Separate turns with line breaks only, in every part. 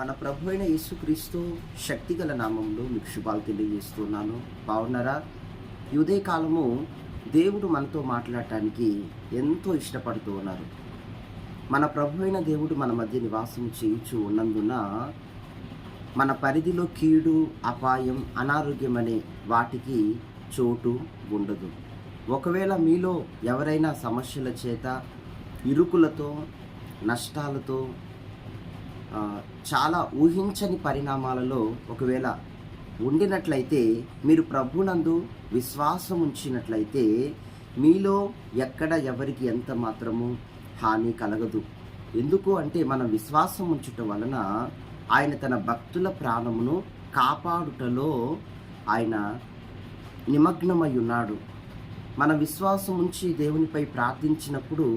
మన ప్రభు అయిన యేసుక్రీస్తు శక్తిగల నామంలో మీకు శుభాలు తెలియజేస్తున్నాను. బాగున్నారా? ఈ ఉదయకాలము దేవుడు మనతో మాట్లాడటానికి ఎంతో ఇష్టపడుతూ ఉన్నారు. మన ప్రభు అయిన దేవుడు మన మధ్య నివాసం చేయుచు ఉన్నందున మన పరిధిలో కీడు, అపాయం, అనారోగ్యం అనే వాటికి చోటు ఉండదు. ఒకవేళ మీలో ఎవరైనా సమస్యల చేత, ఇరుకులతో, నష్టాలతో, చాలా ఊహించని పరిణామాలలో ఒకవేళ ఉండినట్లయితే, మీరు ప్రభునందు విశ్వాసం ఉంచినట్లయితే మీలో ఎక్కడ ఎవరికి ఎంత మాత్రము హాని కలగదు. ఎందుకు అంటే మనం విశ్వాసం ఉంచుట వలన ఆయన తన భక్తుల ప్రాణమును కాపాడుటలో ఆయన నిమగ్నమై ఉన్నాడు. మన విశ్వాసం ఉంచి దేవునిపై ప్రార్థించినప్పుడు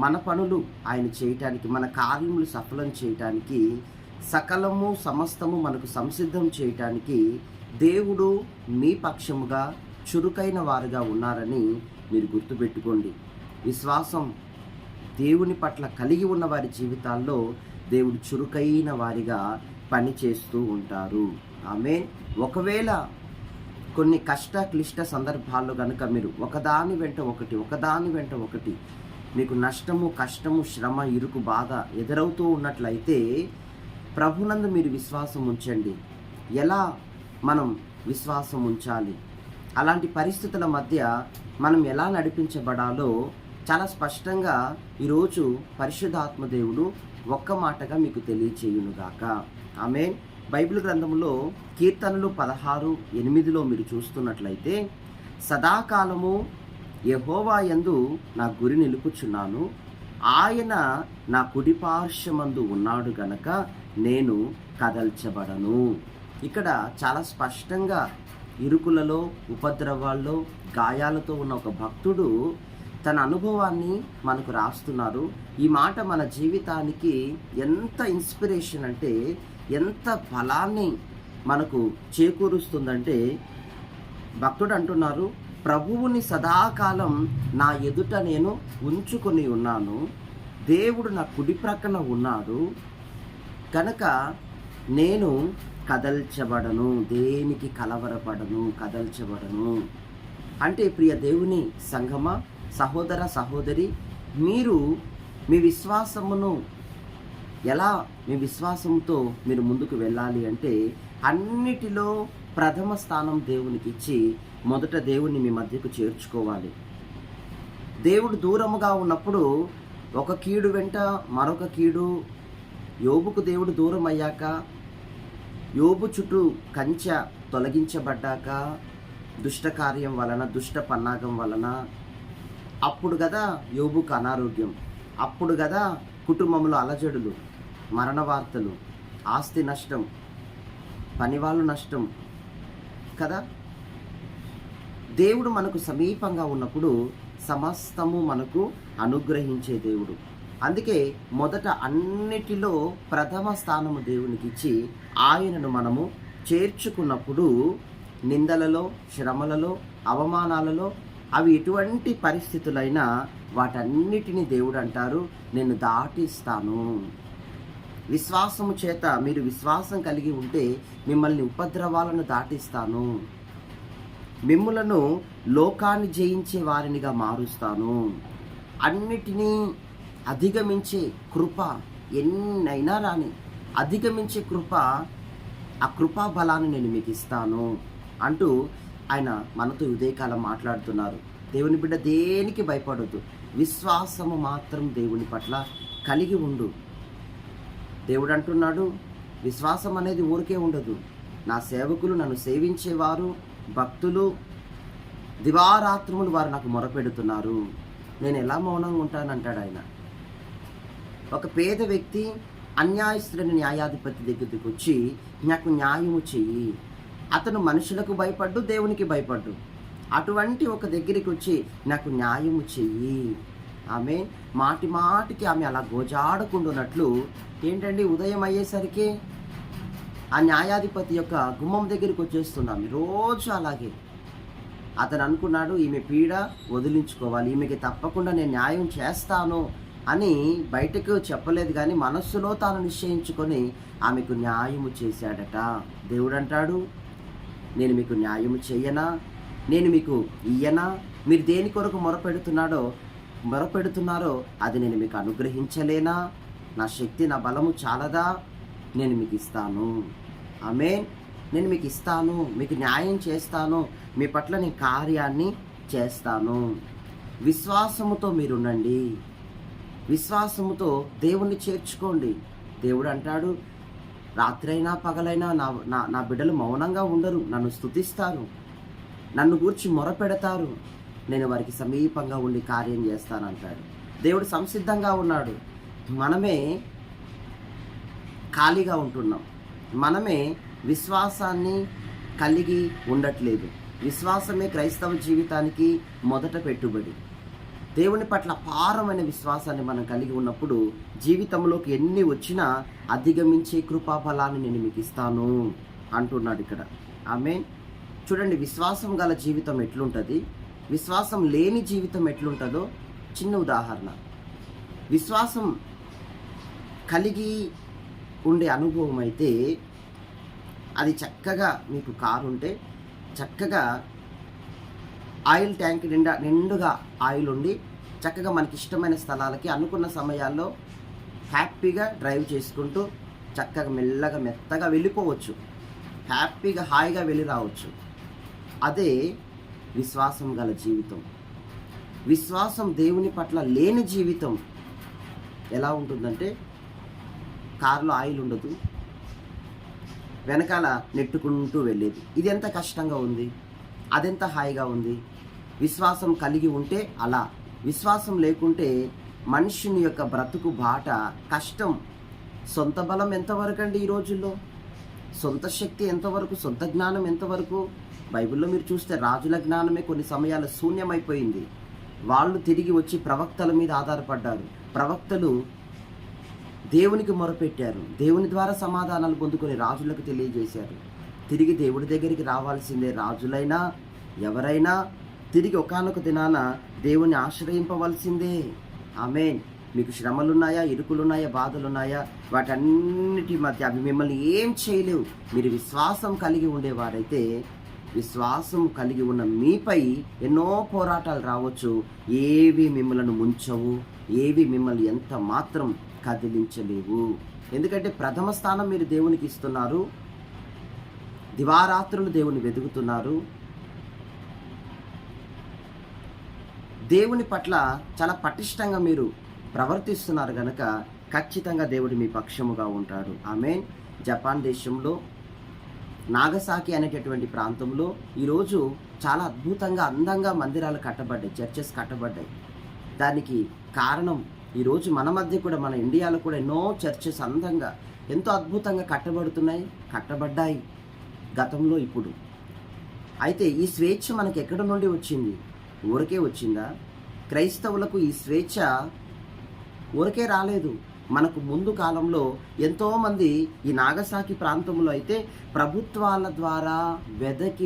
మన పనులు ఆయన చేయటానికి, మన కార్యములు సఫలం చేయటానికి, సకలము సమస్తము మనకు సంసిద్ధం చేయటానికి దేవుడు మీ పక్షముగా చురుకైన వారుగా ఉన్నారని మీరు గుర్తుపెట్టుకోండి. విశ్వాసం దేవుని పట్ల కలిగి ఉన్న వారి జీవితాల్లో దేవుడు చురుకైన వారిగా పనిచేస్తూ ఉంటారు. ఆమేన్. ఒకవేళ కొన్ని కష్ట క్లిష్ట సందర్భాల్లో కనుక మీరు ఒకదాని వెంట ఒకటి మీకు నష్టము, కష్టము, శ్రమ, ఇరుకు, బాధ ఎదురవుతూ ఉన్నట్లయితే ప్రభునందు మీరు విశ్వాసం ఉంచండి. ఎలా మనం విశ్వాసం ఉంచాలి, అలాంటి పరిస్థితుల మధ్య మనం ఎలా నడిపించబడాలో చాలా స్పష్టంగా ఈరోజు పరిశుద్ధాత్మ దేవుడు ఒక్క మాటగా మీకు తెలియచేయునుగాక. ఆమేన్. బైబిల్ గ్రంథంలో కీర్తనలు 16:8 మీరు చూస్తున్నట్లయితే, సదాకాలము యెహోవా యందు నా గురి నిలుపుచున్నాను, ఆయన నా కుడిపార్శ్వమందు ఉన్నాడు గనక నేను కదల్చబడను. ఇక్కడ చాలా స్పష్టంగా ఇరుకులలో, ఉపద్రవాల్లో, గాయాలతో ఉన్న ఒక భక్తుడు తన అనుభవాన్ని మనకు రాస్తున్నారు. ఈ మాట మన జీవితానికి ఎంత ఇన్స్పిరేషన్ అంటే, ఎంత బలాన్ని మనకు చేకూరుస్తుందంటే, భక్తుడు అంటున్నారు, ప్రభువుని సదాకాలం నా ఎదుట నేను ఉంచుకొని ఉన్నాను, దేవుడు నా కుడి ప్రక్కన ఉన్నాడు కనుక నేను కదల్చబడను, దేనికి కలవరపడను, కదల్చబడను. అంటే ప్రియ దేవుని సంగమా, సహోదర సహోదరి, మీరు మీ విశ్వాసమును మీ విశ్వాసంతో మీరు ముందుకు వెళ్ళాలి అంటే, అన్నిటిలో ప్రథమ స్థానం దేవునికి ఇచ్చి మొదట దేవుణ్ణి మీ మధ్యకు చేర్చుకోవాలి. దేవుడు దూరముగా ఉన్నప్పుడు ఒక కీడు వెంట మరొక కీడు. యోబుకు దేవుడు దూరం అయ్యాక, యోబు చుట్టూ కంచె తొలగించబడ్డాక, దుష్ట కార్యం వలన, దుష్ట పన్నాగం వలన, అప్పుడు కదా యోబుకు అనారోగ్యం, అప్పుడు కదా కుటుంబంలో అలజడులు, మరణ వార్తలు, ఆస్తి నష్టం, పనివాళ్ళు నష్టం కదా. దేవుడు మనకు సమీపంగా ఉన్నప్పుడు సమస్తము మనకు అనుగ్రహించే దేవుడు. అందుకే మొదట అన్నిటిలో ప్రథమ స్థానము దేవునికి ఇచ్చి ఆయనను మనము చేర్చుకున్నప్పుడు నిందలలో, శ్రమలలో, అవమానాలలో, అవి ఎటువంటి పరిస్థితులైనా వాటన్నిటినీ దేవుడు అంటారు, నేను దాటిస్తాను. విశ్వాసము చేత మీరు విశ్వాసం కలిగి ఉంటే మిమ్మల్ని ఉపద్రవాలను దాటిస్తాను, మిమ్ములను లోకాన్ని జయించే వారినిగా మారుస్తాను. అన్నిటినీ అధిగమించే కృప, ఎన్నైనా రాని అధిగమించే కృప, ఆ కృపా బలాన్ని నేను మీకు ఇస్తాను అంటూ ఆయన మనతో ఉదయకాలం మాట్లాడుతున్నారు. దేవుని బిడ్డ, దేనికి భయపడొద్దు, విశ్వాసము మాత్రం దేవుని పట్ల కలిగి ఉండు. దేవుడు అంటున్నాడు, విశ్వాసం అనేది ఊరికే ఉండదు. నా సేవకులు, నన్ను సేవించేవారు, భక్తులు దివారాత్రములు వారు నాకు మొరపెడుతున్నారు, నేను ఎలా మౌనంగా ఉంటానంటాడు ఆయన. ఒక పేద వ్యక్తి అన్యాయస్తుడైన న్యాయాధిపతి దగ్గరికి వచ్చి, నాకు న్యాయము చెయ్యి. అతను మనుషులకు భయపడ్డు, దేవునికి భయపడ్డు. అటువంటి ఒక దగ్గరికి వచ్చి నాకు న్యాయము చెయ్యి. ఆమె మాటి మాటికి ఆమె అలా గోజాడకుండున్నట్లు ఏంటండి, ఉదయం అయ్యేసరికి ఆ న్యాయాధిపతి యొక్క గుమ్మం దగ్గరికి వచ్చేస్తున్నాం రోజు. అలాగే అతను అనుకున్నాడు, ఈమె పీడ వదిలించుకోవాలి, ఈమెకి తప్పకుండా నేను న్యాయం చేస్తాను అని బయటకు చెప్పలేదు, కానీ మనస్సులో తాను నిశ్చయించుకొని ఆమెకు న్యాయము చేశాడట. దేవుడు అంటాడు, నేను మీకు న్యాయము చేయనా, నేను మీకు ఇయ్యనా, మీరు దేని కొరకు మొరపెడుతున్నారో అది నేను మీకు అనుగ్రహించలేనా, నా శక్తి నా బలము చాలదా, నేను మీకు ఇస్తాను. ఆమేన్. నేను మీకు ఇస్తాను, మీకు న్యాయం చేస్తాను, మీ పట్ల నేను కార్యాన్ని చేస్తాను. విశ్వాసముతో మీరుండండి, విశ్వాసముతో దేవుణ్ణి చేర్చుకోండి. దేవుడు అంటాడు, రాత్రైనా పగలైనా నా బిడ్డలు మౌనంగా ఉండరు, నన్ను స్తుతిస్తారు, నన్ను గూర్చి మొరపెడతారు, నేను వారికి సమీపంగా ఉండి కార్యం చేస్తానంటాడు. దేవుడు సంసిద్ధంగా ఉన్నాడు. మనమే ఖాళీగా ఉంటున్నాం, మనమే విశ్వాసాన్ని కలిగి ఉండట్లేదు. విశ్వాసమే క్రైస్తవ జీవితానికి మొదట పెట్టుబడి. దేవుని పట్ల అపారమైన విశ్వాసాన్ని మనం కలిగి ఉన్నప్పుడు జీవితంలోకి ఎన్ని వచ్చినా అధిగమించే కృపాఫలాన్ని నేను మీకు ఇస్తాను అంటున్నాడు ఇక్కడ. ఆమేన్. చూడండి, విశ్వాసం గల జీవితం ఎట్లుంటుంది, విశ్వాసం లేని జీవితం ఎట్లుంటుందో చిన్న ఉదాహరణ. విశ్వాసం కలిగి ఉండే అనుభవం అయితే, అది చక్కగా మీకు కారు ఉంటే చక్కగా ఆయిల్ ట్యాంక్ నిండుగా ఆయిల్ ఉండి చక్కగా మనకి ఇష్టమైన స్థలాలకి అనుకున్న సమయాల్లో హ్యాపీగా డ్రైవ్ చేసుకుంటూ చక్కగా మెత్తగా వెళ్ళిపోవచ్చు, హ్యాపీగా హాయిగా వెళ్ళి రావచ్చు. అదే విశ్వాసం గల జీవితం. విశ్వాసం దేవుని పట్ల లేని జీవితం ఎలా ఉంటుందంటే, కారులో ఆయిల్ ఉండదు, వెనకాల నెట్టుకుంటూ వెళ్ళేది. ఇది ఎంత కష్టంగా ఉంది, అదెంత హాయిగా ఉంది. విశ్వాసం కలిగి ఉంటే అలా, విశ్వాసం లేకుంటే మనుషుని యొక్క బ్రతుకు బాట కష్టం. సొంత బలం ఎంతవరకు అండి ఈ రోజుల్లో, సొంత శక్తి ఎంతవరకు, సొంత జ్ఞానం ఎంతవరకు. బైబిల్లో మీరు చూస్తే రాజుల జ్ఞానమే కొన్ని సమయాలు శూన్యమైపోయింది. వాళ్ళు తిరిగి వచ్చి ప్రవక్తల మీద ఆధారపడ్డారు, ప్రవక్తలు దేవునికి మొరపెట్టారు, దేవుని ద్వారా సమాధానాలు పొందుకొని రాజులకు తెలియజేశారు. తిరిగి దేవుడి దగ్గరికి రావాల్సిందే రాజులైనా ఎవరైనా. తిరిగి ఒకానొక దినాన దేవుని ఆశ్రయింపవలసిందే. ఆమేన్. మీకు శ్రమలున్నాయా, ఇరుకులున్నాయా, బాధలున్నాయా, వాటన్నిటి మధ్య అవి మిమ్మల్ని ఏం చేయలేవు. మీరు విశ్వాసం కలిగి ఉండేవారైతే, విశ్వాసం కలిగి ఉన్న మీపై ఎన్నో పోరాటాలు రావచ్చు, ఏవి మిమ్మల్ని ముంచవు, ఏవి మిమ్మల్ని ఎంత మాత్రం కదిలించలేవు. ఎందుకంటే ప్రథమ స్థానం మీరు దేవునికి ఇస్తున్నారు, దివారాత్రులు దేవుని వెతుకుతున్నారు, దేవుని పట్ల చాలా పటిష్టంగా మీరు ప్రవర్తిస్తున్నారు కనుక ఖచ్చితంగా దేవుడు మీ పక్షముగా ఉంటాడు. ఆమేన్. జపాన్ దేశంలో నాగసాకి అనేటటువంటి ప్రాంతంలో ఈరోజు చాలా అద్భుతంగా అందంగా మందిరాలు కట్టబడ్డాయి, చర్చెస్ కట్టబడ్డాయి. దానికి కారణం ఈరోజు మన మధ్య కూడా, మన ఇండియాలో కూడా ఎన్నో చర్చెస్ అందంగా ఎంతో అద్భుతంగా కట్టబడ్డాయి గతంలో, ఇప్పుడు. అయితే ఈ స్వేచ్ఛ మనకి ఎక్కడి నుండి వచ్చింది? ఊరికే వచ్చిందా? క్రైస్తవులకు ఈ స్వేచ్ఛ ఊరికే రాలేదు. మనకు ముందు కాలంలో ఎంతోమంది ఈ నాగసాకి ప్రాంతంలో అయితే ప్రభుత్వాల ద్వారా వెదకి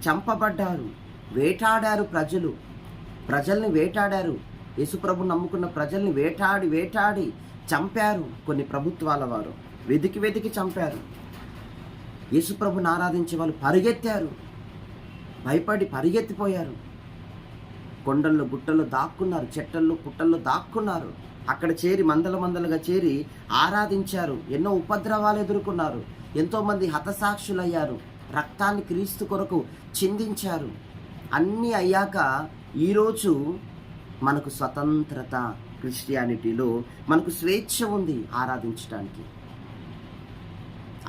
చంపబడ్డారు, వేటాడారు. ప్రజల్ని వేటాడారు. యేసుప్రభు నమ్ముకున్న ప్రజల్ని వేటాడి చంపారు. కొన్ని ప్రభుత్వాల వారు వెతికి చంపారు. యేసుప్రభుని ఆరాధించే వాళ్ళు పరిగెత్తారు, భయపడి పరిగెత్తిపోయారు. కొండల్లో గుట్టల్లో దాక్కున్నారు, చెట్టల్లో పుట్టల్లో దాక్కున్నారు. అక్కడ చేరి మందలుగా చేరి ఆరాధించారు. ఎన్నో ఉపద్రవాలు ఎదుర్కొన్నారు. ఎంతోమంది హతసాక్షులయ్యారు, రక్తాన్ని క్రీస్తు కొరకు చిందించారు. అన్నీ అయ్యాక ఈరోజు మనకు స్వతంత్రత, క్రిస్టియానిటీలో మనకు స్వేచ్ఛ ఉంది.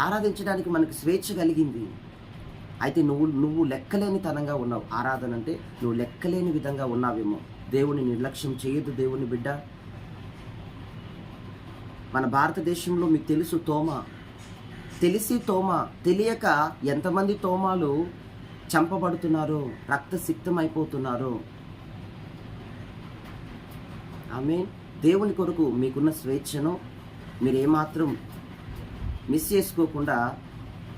ఆరాధించడానికి మనకు స్వేచ్ఛ కలిగింది. అయితే నువ్వు లెక్కలేని తనంగా ఉన్నావు. ఆరాధన అంటే నువ్వు లెక్కలేని విధంగా ఉన్నావేమో. దేవుని నిర్లక్ష్యం చేయదు దేవుని బిడ్డ. మన భారతదేశంలో మీకు తెలుసు, తెలియక ఎంతమంది తోమాలు చంపబడుతున్నారో, రక్తసిక్తం అయిపోతున్నారో. ఆమేన్. దేవుని కొరకు మీకున్న స్వేచ్ఛను మీరు ఏమాత్రం మిస్ చేసుకోకుండా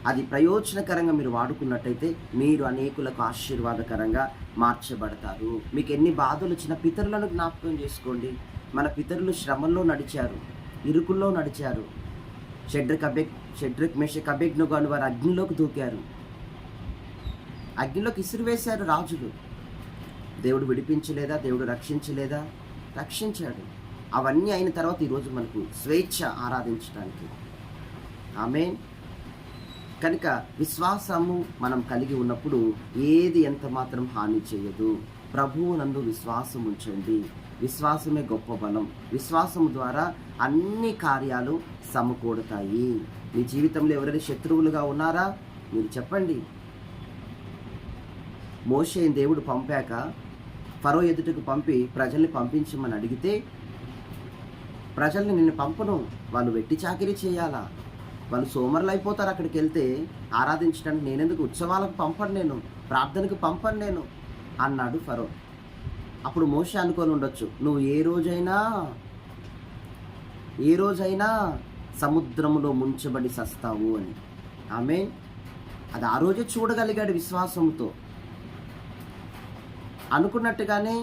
అది ప్రయోజనకరంగా మీరు వాడుకున్నట్టయితే మీరు అనేకులకు ఆశీర్వాదకరంగా మార్చబడతారు. మీకు ఎన్ని బాధలు వచ్చినా పితరులను జ్ఞాపకం చేసుకోండి. మన పితరులు శ్రమల్లో నడిచారు, ఇరుకుల్లో నడిచారు. షడ్రక్ మేషక్ అబేద్నెగో అని వారు అగ్నిలోకి దూకారు, అగ్నిలోకి ఇసిరివేశారు రాజులు. దేవుడు విడిపించలేదా? దేవుడు రక్షించలేదా? రక్షించాడు. అవన్నీ అయిన తర్వాత ఈరోజు మనకు స్వేచ్ఛ ఆరాధించడానికి. ఆమేన్. కనుక విశ్వాసము మనం కలిగి ఉన్నప్పుడు ఏది ఎంత మాత్రం హాని చేయదు. ప్రభువు నందు విశ్వాసం ఉంచండి. విశ్వాసమే గొప్ప బలం. విశ్వాసం ద్వారా అన్ని కార్యాలు సమకూడతాయి. మీ జీవితంలో ఎవరైనా శత్రువులుగా ఉన్నారా? మీరు చెప్పండి. మోషే దేవుడు పంపాక ఫరో ఎదుటకు పంపి ప్రజల్ని పంపించమని అడిగితే, ప్రజల్ని నిన్ను పంపను, వాళ్ళు వెట్టి చాకిరీ చేయాలా, వాళ్ళు సోమరులు అయిపోతారు, అక్కడికి వెళ్తే ఆరాధించడానికి నేనెందుకు, ఉత్సవాలకు పంపను నేను, ప్రార్థనకు పంపను నేను అన్నాడు ఫరో. అప్పుడు మోషే అనుకొని ఉండొచ్చు, నువ్వు ఏ రోజైనా సముద్రములో ముంచబడి సస్తావు అని. ఆమె అది ఆ రోజే చూడగలిగాడు విశ్వాసంతో. అనుకున్నట్టుగానే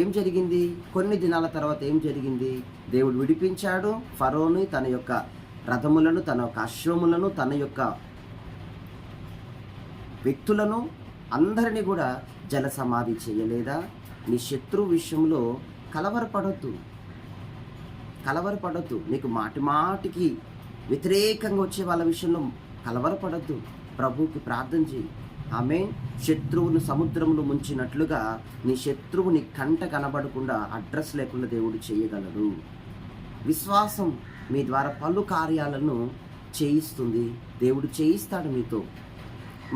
ఏం జరిగింది? కొన్ని దినాల తర్వాత ఏం జరిగింది? దేవుడు విడిపించాడు. ఫరోని, తన యొక్క రథములను, తన యొక్క అశ్వములను, తన యొక్క వ్యక్తులను అందరినీ కూడా జల సమాధి చేయలేదా? నీ శత్రువు విషయంలో కలవరపడొద్దు. నీకు మాటికి వ్యతిరేకంగా వచ్చే వాళ్ళ విషయంలో కలవరపడొద్దు. ప్రభువుకి ప్రార్థన చేయి. ఆమె శత్రువును సముద్రంలో ముంచినట్లుగా నీ శత్రువు నీ కంట కనబడకుండా, అడ్రస్ లేకుండా దేవుడు చేయగలడు. విశ్వాసం మీ ద్వారా పలు కార్యాలను చేయిస్తుంది. దేవుడు చేయిస్తాడు మీతో.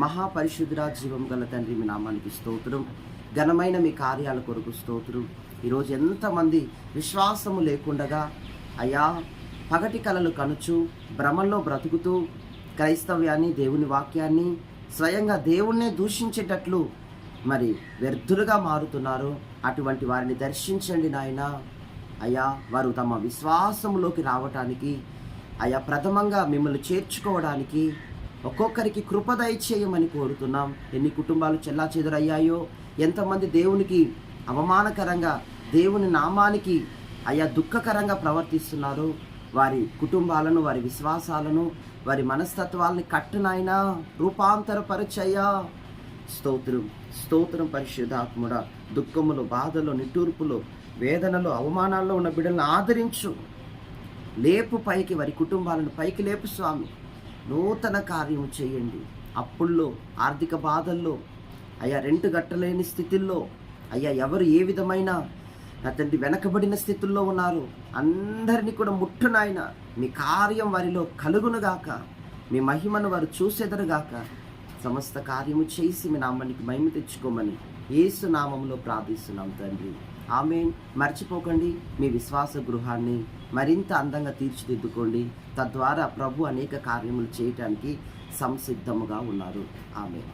మహాపరిశుద్ధుడా, జీవం గల తండ్రి, మీ నామానికి స్తోత్రం. ఘనమైన మీ కార్యాల కొరకు స్తోత్రం. ఈరోజు ఎంతమంది విశ్వాసము లేకుండగా అయ్యా పగటి కలలు కనుచు భ్రమల్లో బ్రతుకుతూ క్రైస్తవ్యాన్ని, దేవుని వాక్యాన్ని, స్వయంగా దేవుణ్ణే దూషించేటట్లు మరి వ్యర్థులుగా మారుతున్నారు. అటువంటి వారిని దర్శించండి నాయన. అయ్యా వారు తమ విశ్వాసంలోకి రావటానికి, అయ్యా ప్రథమంగా మిమ్మల్ని చేర్చుకోవడానికి ఒక్కొక్కరికి కృప దయచేయమని కోరుతున్నాం. ఎన్ని కుటుంబాలు చెల్లాచెదురయ్యాయో, ఎంతమంది దేవునికి అవమానకరంగా, దేవుని నామానికి అయ్యా దుఃఖకరంగా ప్రవర్తిస్తున్నారు. వారి కుటుంబాలను, వారి విశ్వాసాలను, వారి మనస్తత్వాలని కట్టునైనా రూపాంతరపరచయ్యా. స్తోత్రం పరిశుద్ధాత్ముడా. దుఃఖములో, బాధలో, నిట్టూర్పులో, వేదనలో, అవమానాల్లో ఉన్న బిడ్డలను ఆదరించు. లేపు పైకి, వారి కుటుంబాలను పైకి లేపు స్వామి. నూతన కార్యము చేయండి. అప్పుల్లో, ఆర్థిక బాధల్లో, అయ్యా రెంటు గట్టలేని స్థితిల్లో, అయ్యా ఎవరు ఏ విధమైన నా తండ్రి వెనకబడిన స్థితుల్లో ఉన్నారు, అందరినీ కూడా ముట్టునాయన. మీ కార్యం వారిలో కలుగునుగాక. మీ మహిమను వారు చూసెదరుగాక. సమస్త కార్యము చేసి మీ నామానికి మహిమ తెచ్చుకోమని యేసు నామములో ప్రార్థిస్తున్నాం తండ్రి. ఆమేన్. మర్చిపోకండి, మీ విశ్వాస గృహాన్ని మరింత అందంగా తీర్చిదిద్దుకోండి. తద్వారా ప్రభు అనేక కార్యములు చేయటానికి సంసిద్ధముగా ఉన్నారు. ఆమేన్.